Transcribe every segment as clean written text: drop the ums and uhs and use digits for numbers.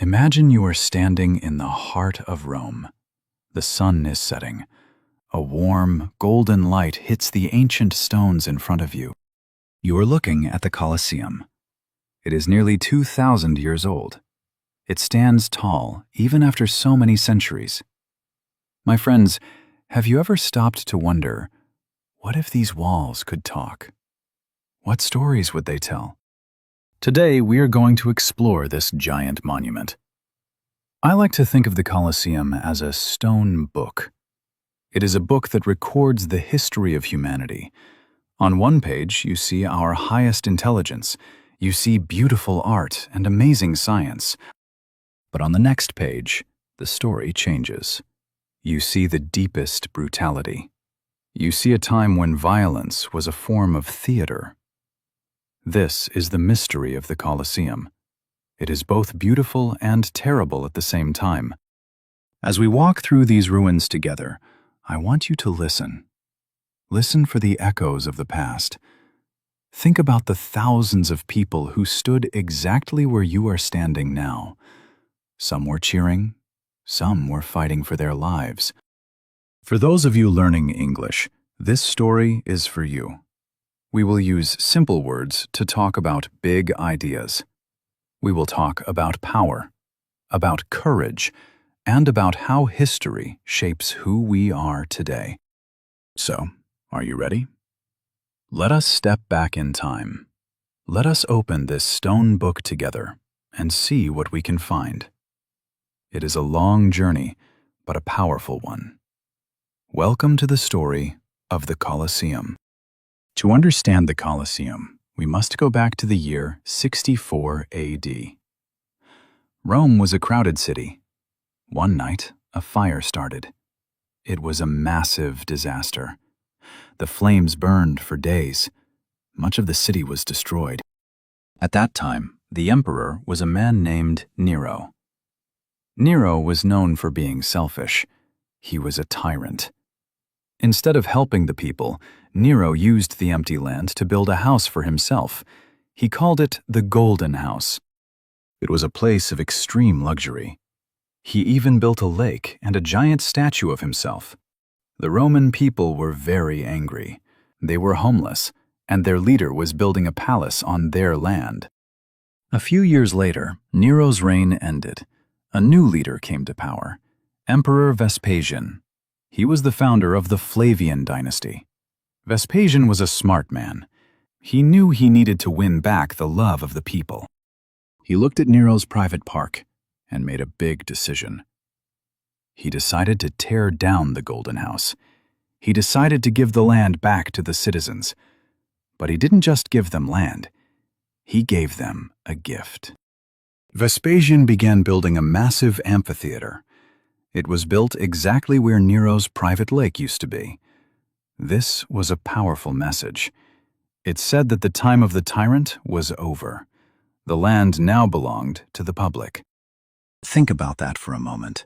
Imagine you are standing in the heart of Rome. The sun is setting. A warm, golden light hits the ancient stones in front of you. You are looking at the Colosseum. It is nearly 2,000 years old. It stands tall, even after so many centuries. My friends, have you ever stopped to wonder, what if these walls could talk? What stories would they tell? Today, we are going to explore this giant monument. I like to think of the Colosseum as a stone book. It is a book that records the history of humanity. On one page, you see our highest intelligence. You see beautiful art and amazing science. But on the next page, the story changes. You see the deepest brutality. You see a time when violence was a form of theater. This is the mystery of the Colosseum. It is both beautiful and terrible at the same time. As we walk through these ruins together, I want you to listen. Listen for the echoes of the past. Think about the thousands of people who stood exactly where you are standing now. Some were cheering, some were fighting for their lives. For those of you learning English, this story is for you. We will use simple words to talk about big ideas. We will talk about power, about courage, and about how history shapes who we are today. So, are you ready? Let us step back in time. Let us open this stone book together and see what we can find. It is a long journey, but a powerful one. Welcome to the story of the Colosseum. To understand the Colosseum, we must go back to the year 64 AD. Rome was a crowded city. One night, a fire started. It was a massive disaster. The flames burned for days. Much of the city was destroyed. At that time, the emperor was a man named Nero. Nero was known for being selfish. He was a tyrant. Instead of helping the people, Nero used the empty land to build a house for himself. He called it the Golden House. It was a place of extreme luxury. He even built a lake and a giant statue of himself. The Roman people were very angry. They were homeless, and their leader was building a palace on their land. A few years later, Nero's reign ended. A new leader came to power, Emperor Vespasian. He was the founder of the Flavian dynasty. Vespasian was a smart man. He knew he needed to win back the love of the people. He looked at Nero's private park and made a big decision. He decided to tear down the Golden House. He decided to give the land back to the citizens. But he didn't just give them land. He gave them a gift. Vespasian began building a massive amphitheater. It was built exactly where Nero's private lake used to be. This was a powerful message. It said that the time of the tyrant was over. The land now belonged to the public. Think about that for a moment.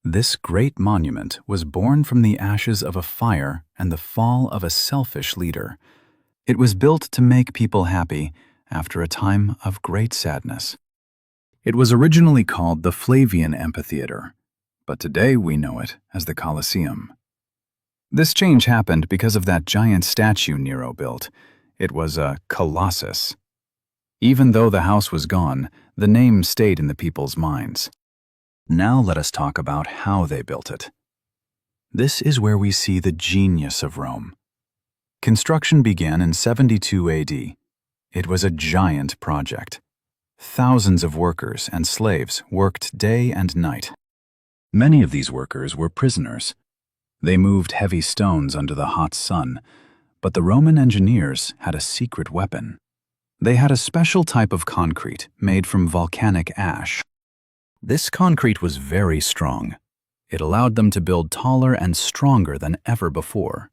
This great monument was born from the ashes of a fire and the fall of a selfish leader. It was built to make people happy after a time of great sadness. It was originally called the Flavian Amphitheater, but today we know it as the Colosseum. This change happened because of that giant statue Nero built. It was a colossus. Even though the house was gone, the name stayed in the people's minds. Now let us talk about how they built it. This is where we see the genius of Rome. Construction began in 72 AD. It was a giant project. Thousands of workers and slaves worked day and night. Many of these workers were prisoners. They moved heavy stones under the hot sun, but the Roman engineers had a secret weapon. They had a special type of concrete made from volcanic ash. This concrete was very strong. It allowed them to build taller and stronger than ever before.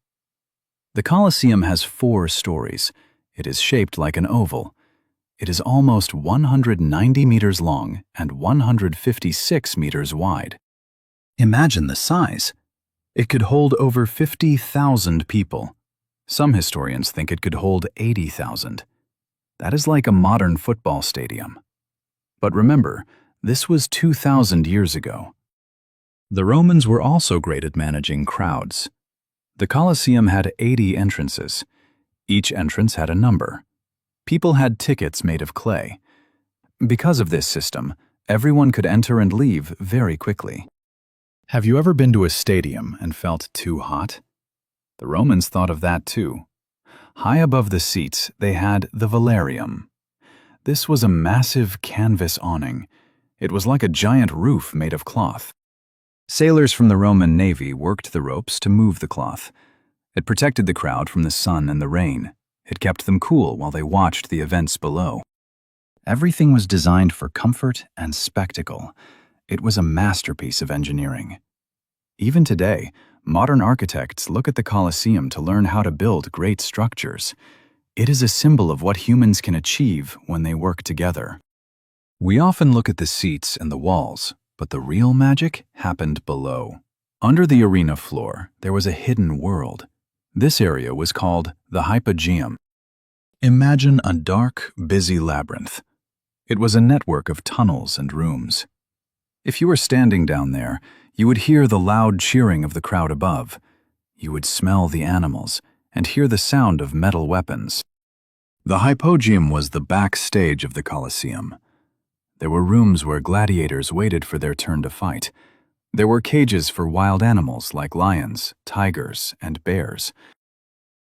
The Colosseum has 4 stories. It is shaped like an oval. It is almost 190 meters long and 156 meters wide. Imagine the size. It could hold over 50,000 people. Some historians think it could hold 80,000. That is like a modern football stadium. But remember, This was 2,000 years ago. The Romans were also great at managing crowds. The Colosseum had 80 entrances. Each entrance had a number. People had tickets made of clay. Because of this system, everyone could enter and leave very quickly. Have you ever been to a stadium and felt too hot? The Romans thought of that too. High above the seats, they had the velarium. This was a massive canvas awning. It was like a giant roof made of cloth. Sailors from the Roman Navy worked the ropes to move the cloth. It protected the crowd from the sun and the rain. It kept them cool while they watched the events below. Everything was designed for comfort and spectacle. It was a masterpiece of engineering. Even today, modern architects look at the Colosseum to learn how to build great structures. It is a symbol of what humans can achieve when they work together. We often look at the seats and the walls, but the real magic happened below. Under the arena floor, there was a hidden world. This area was called the hypogeum. Imagine a dark, busy labyrinth. It was a network of tunnels and rooms. If you were standing down there, you would hear the loud cheering of the crowd above. You would smell the animals and hear the sound of metal weapons. The hypogeum was the backstage of the Colosseum. There were rooms where gladiators waited for their turn to fight. There were cages for wild animals like lions, tigers, and bears.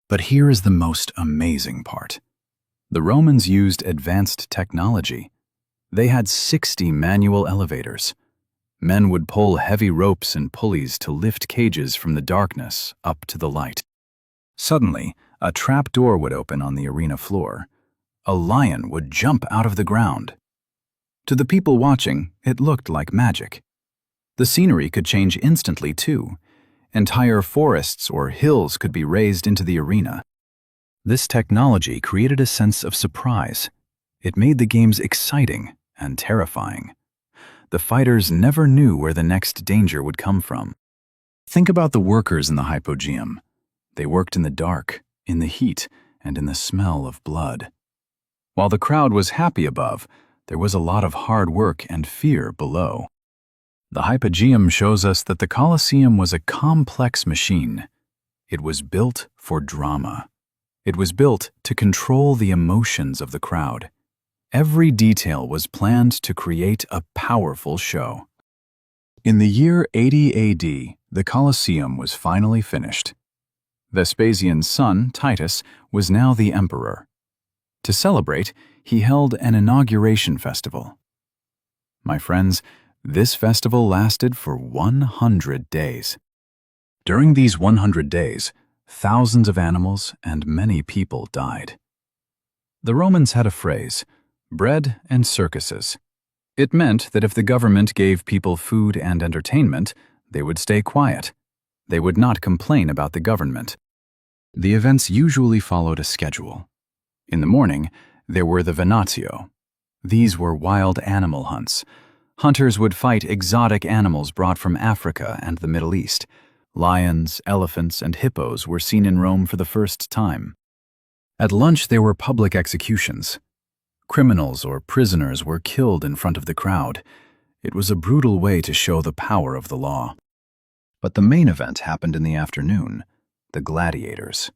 But here is the most amazing part. The Romans used advanced technology. They had 60 manual elevators. Men would pull heavy ropes and pulleys to lift cages from the darkness up to the light. Suddenly, a trap door would open on the arena floor. A lion would jump out of the ground. To the people watching, it looked like magic. The scenery could change instantly, too. Entire forests or hills could be raised into the arena. This technology created a sense of surprise. It made the games exciting and terrifying. The fighters never knew where the next danger would come from. Think about the workers in the hypogeum. They worked in the dark, in the heat, and in the smell of blood. While the crowd was happy above, there was a lot of hard work and fear below. The hypogeum shows us that the Colosseum was a complex machine. It was built for drama. It was built to control the emotions of the crowd. Every detail was planned to create a powerful show. In the year 80 AD, the Colosseum was finally finished. Vespasian's son, Titus, was now the emperor. To celebrate, he held an inauguration festival. My friends, this festival lasted for 100 days. During these 100 days, thousands of animals and many people died. The Romans had a phrase, bread and circuses. It meant that if the government gave people food and entertainment, they would stay quiet. They would not complain about the government. The events usually followed a schedule. In the morning, there were the venatio. These were wild animal hunts. Hunters would fight exotic animals brought from Africa and the Middle East. Lions, elephants, and hippos were seen in Rome for the first time. At lunch, there were public executions. Criminals or prisoners were killed in front of the crowd. It was a brutal way to show the power of the law. But the main event happened in the afternoon, the gladiators.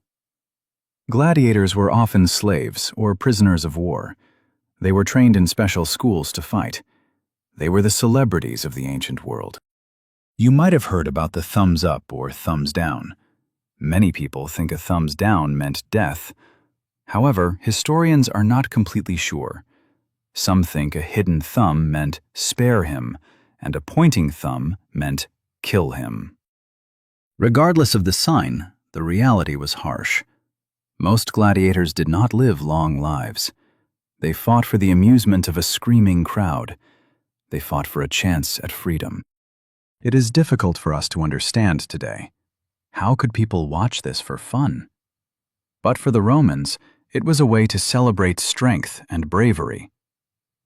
Gladiators were often slaves or prisoners of war. They were trained in special schools to fight. They were the celebrities of the ancient world. You might have heard about the thumbs up or thumbs down. Many people think a thumbs down meant death. However, historians are not completely sure. Some think a hidden thumb meant spare him, and a pointing thumb meant kill him. Regardless of the sign, the reality was harsh. Most gladiators did not live long lives. They fought for the amusement of a screaming crowd. They fought for a chance at freedom. It is difficult for us to understand today. How could people watch this for fun? But for the Romans, it was a way to celebrate strength and bravery.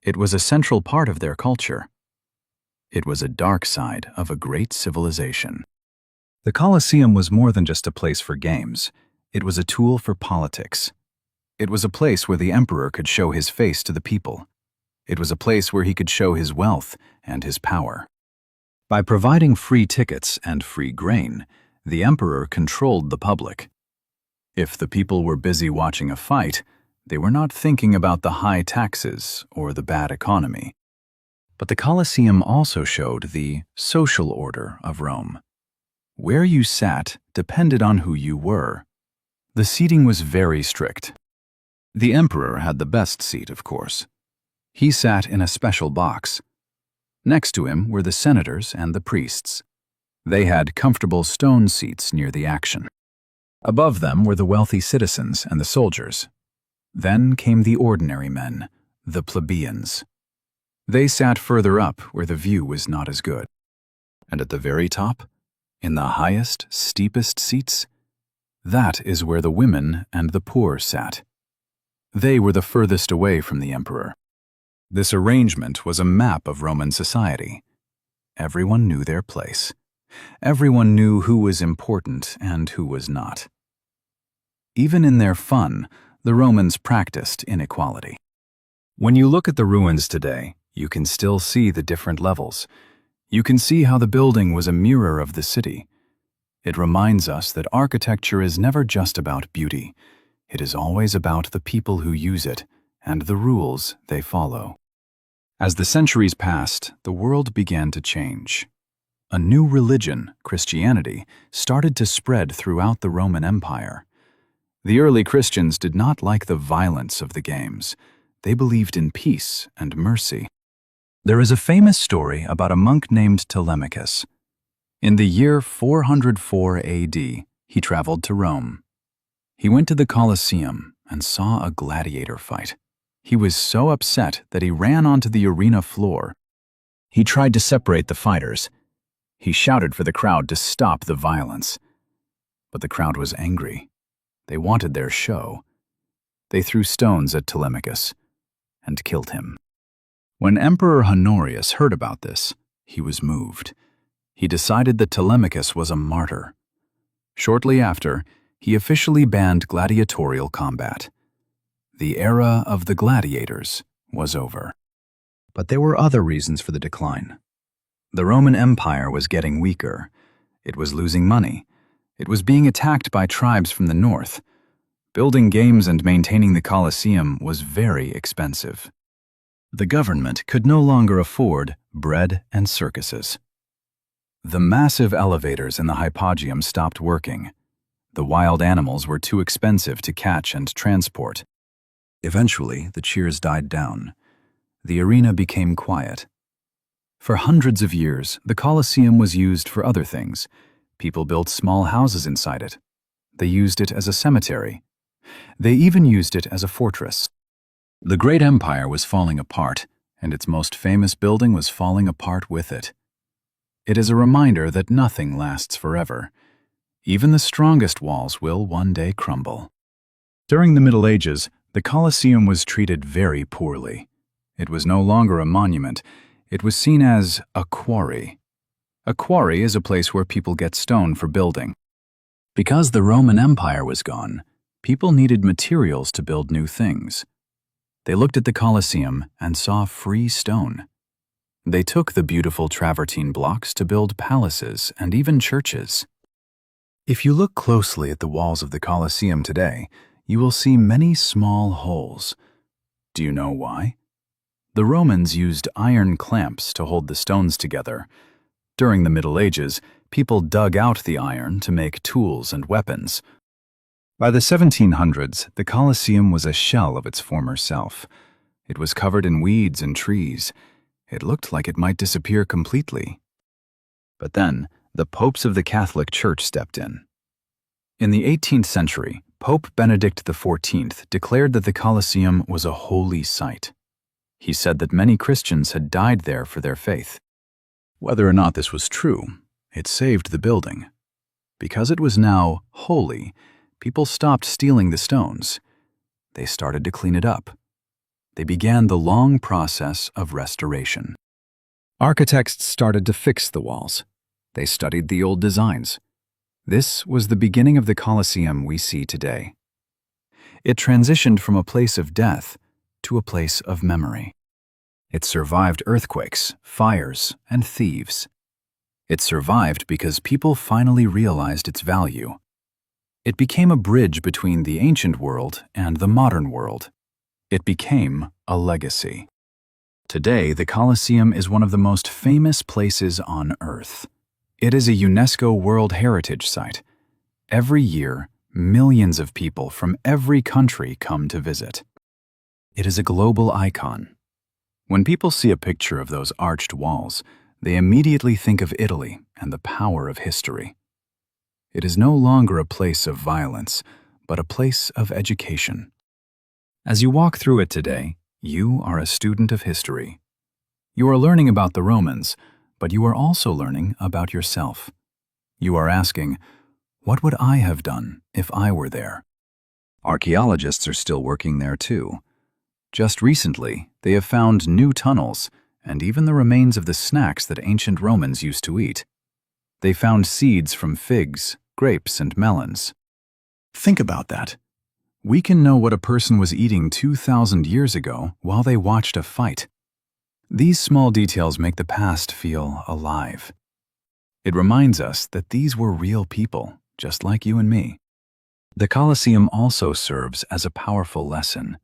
It was a central part of their culture. It was a dark side of a great civilization. The Colosseum was more than just a place for games. It was a tool for politics. It was a place where the emperor could show his face to the people. It was a place where he could show his wealth and his power. By providing free tickets and free grain, the emperor controlled the public. If the people were busy watching a fight, they were not thinking about the high taxes or the bad economy. But the Colosseum also showed the social order of Rome. Where you sat depended on who you were. The seating was very strict. The emperor had the best seat, of course. He sat in a special box. Next to him were the senators and the priests. They had comfortable stone seats near the action. Above them were the wealthy citizens and the soldiers. Then came the ordinary men, the plebeians. They sat further up where the view was not as good. And at the very top, in the highest, steepest seats, that is where the women and the poor sat. They were the furthest away from the emperor. This arrangement was a map of Roman society. Everyone knew their place. Everyone knew who was important and who was not. Even in their fun, the Romans practiced inequality. When you look at the ruins today, you can still see the different levels. You can see how the building was a mirror of the city. It reminds us that architecture is never just about beauty. It is always about the people who use it and the rules they follow. As the centuries passed, the world began to change. A new religion, Christianity, started to spread throughout the Roman Empire. The early Christians did not like the violence of the games. They believed in peace and mercy. There is a famous story about a monk named Telemachus. In the year 404 AD, he traveled to Rome. He went to the Colosseum and saw a gladiator fight. He was so upset that he ran onto the arena floor. He tried to separate the fighters. He shouted for the crowd to stop the violence. But the crowd was angry. They wanted their show. They threw stones at Telemachus and killed him. When Emperor Honorius heard about this, he was moved. He decided that Telemachus was a martyr. Shortly after, he officially banned gladiatorial combat. The era of the gladiators was over. But there were other reasons for the decline. The Roman Empire was getting weaker. It was losing money. It was being attacked by tribes from the north. Building games and maintaining the Colosseum was very expensive. The government could no longer afford bread and circuses. The massive elevators in the hypogeum stopped working. The wild animals were too expensive to catch and transport. Eventually, the cheers died down. The arena became quiet. For hundreds of years, the Colosseum was used for other things. People built small houses inside it. They used it as a cemetery. They even used it as a fortress. The great empire was falling apart, and its most famous building was falling apart with it. It is a reminder that nothing lasts forever. Even the strongest walls will one day crumble. During the Middle Ages, the Colosseum was treated very poorly. It was no longer a monument. It was seen as a quarry. A quarry is a place where people get stone for building. Because the Roman Empire was gone, people needed materials to build new things. They looked at the Colosseum and saw free stone. They took the beautiful travertine blocks to build palaces and even churches. If you look closely at the walls of the Colosseum today, you will see many small holes. Do you know why? The Romans used iron clamps to hold the stones together. During the Middle Ages, people dug out the iron to make tools and weapons. By the 1700s, the Colosseum was a shell of its former self. It was covered in weeds and trees. It looked like it might disappear completely. But then, the popes of the Catholic Church stepped in. In the 18th century, Pope Benedict XIV declared that the Colosseum was a holy site. He said that many Christians had died there for their faith. Whether or not this was true, it saved the building. Because it was now holy, people stopped stealing the stones. They started to clean it up. They began the long process of restoration. Architects started to fix the walls. They studied the old designs. This was the beginning of the Colosseum we see today. It transitioned from a place of death to a place of memory. It survived earthquakes, fires, and thieves. It survived because people finally realized its value. It became a bridge between the ancient world and the modern world. It became a legacy. Today, the Colosseum is one of the most famous places on Earth. It is a UNESCO World Heritage Site. Every year, millions of people from every country come to visit. It is a global icon. When people see a picture of those arched walls, they immediately think of Italy and the power of history. It is no longer a place of violence, but a place of education. As you walk through it today, you are a student of history. You are learning about the Romans, but you are also learning about yourself. You are asking, what would I have done if I were there? Archaeologists are still working there too. Just recently, they have found new tunnels and even the remains of the snacks that ancient Romans used to eat. They found seeds from figs, grapes, and melons. Think about that. We can know what a person was eating 2,000 years ago while they watched a fight. These small details make the past feel alive. It reminds us that these were real people, just like you and me. The Colosseum also serves as a powerful lesson.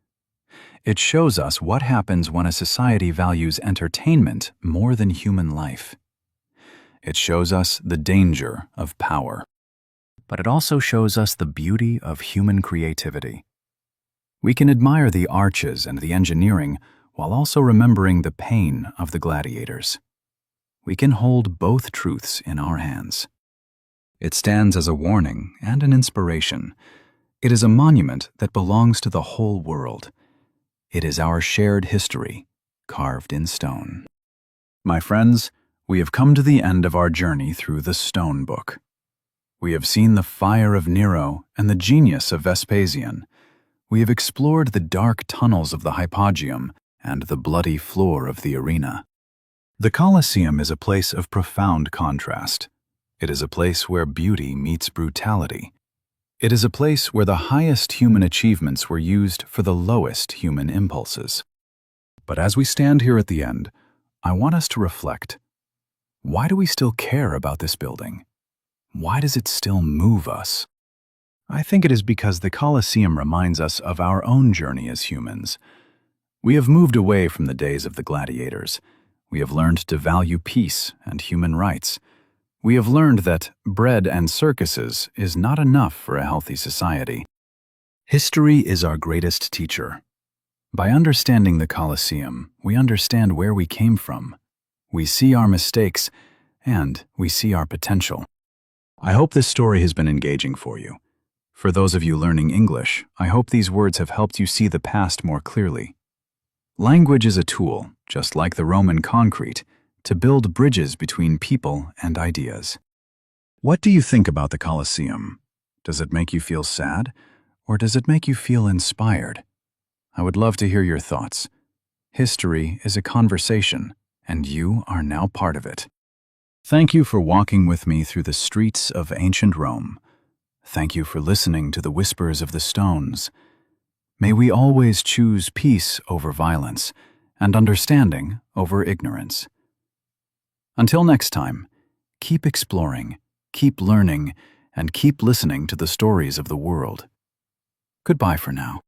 It shows us what happens when a society values entertainment more than human life. It shows us the danger of power. But it also shows us the beauty of human creativity. We can admire the arches and the engineering while also remembering the pain of the gladiators. We can hold both truths in our hands. It stands as a warning and an inspiration. It is a monument that belongs to the whole world. It is our shared history, carved in stone. My friends, we have come to the end of our journey through the Stone Book. We have seen the fire of Nero and the genius of Vespasian. We have explored the dark tunnels of the hypogeum and the bloody floor of the arena. The Colosseum is a place of profound contrast. It is a place where beauty meets brutality. It is a place where the highest human achievements were used for the lowest human impulses. But as we stand here at the end, I want us to reflect. Why do we still care about this building? Why does it still move us? I think it is because the Colosseum reminds us of our own journey as humans. We have moved away from the days of the gladiators. We have learned to value peace and human rights. We have learned that bread and circuses is not enough for a healthy society. History is our greatest teacher. By understanding the Colosseum, we understand where we came from. We see our mistakes, and we see our potential. I hope this story has been engaging for you. For those of you learning English, I hope these words have helped you see the past more clearly. Language is a tool, just like the Roman concrete, to build bridges between people and ideas. What do you think about the Colosseum? Does it make you feel sad, or does it make you feel inspired? I would love to hear your thoughts. History is a conversation, and you are now part of it. Thank you for walking with me through the streets of ancient Rome. Thank you for listening to the whispers of the stones. May we always choose peace over violence and understanding over ignorance. Until next time, keep exploring, keep learning, and keep listening to the stories of the world. Goodbye for now.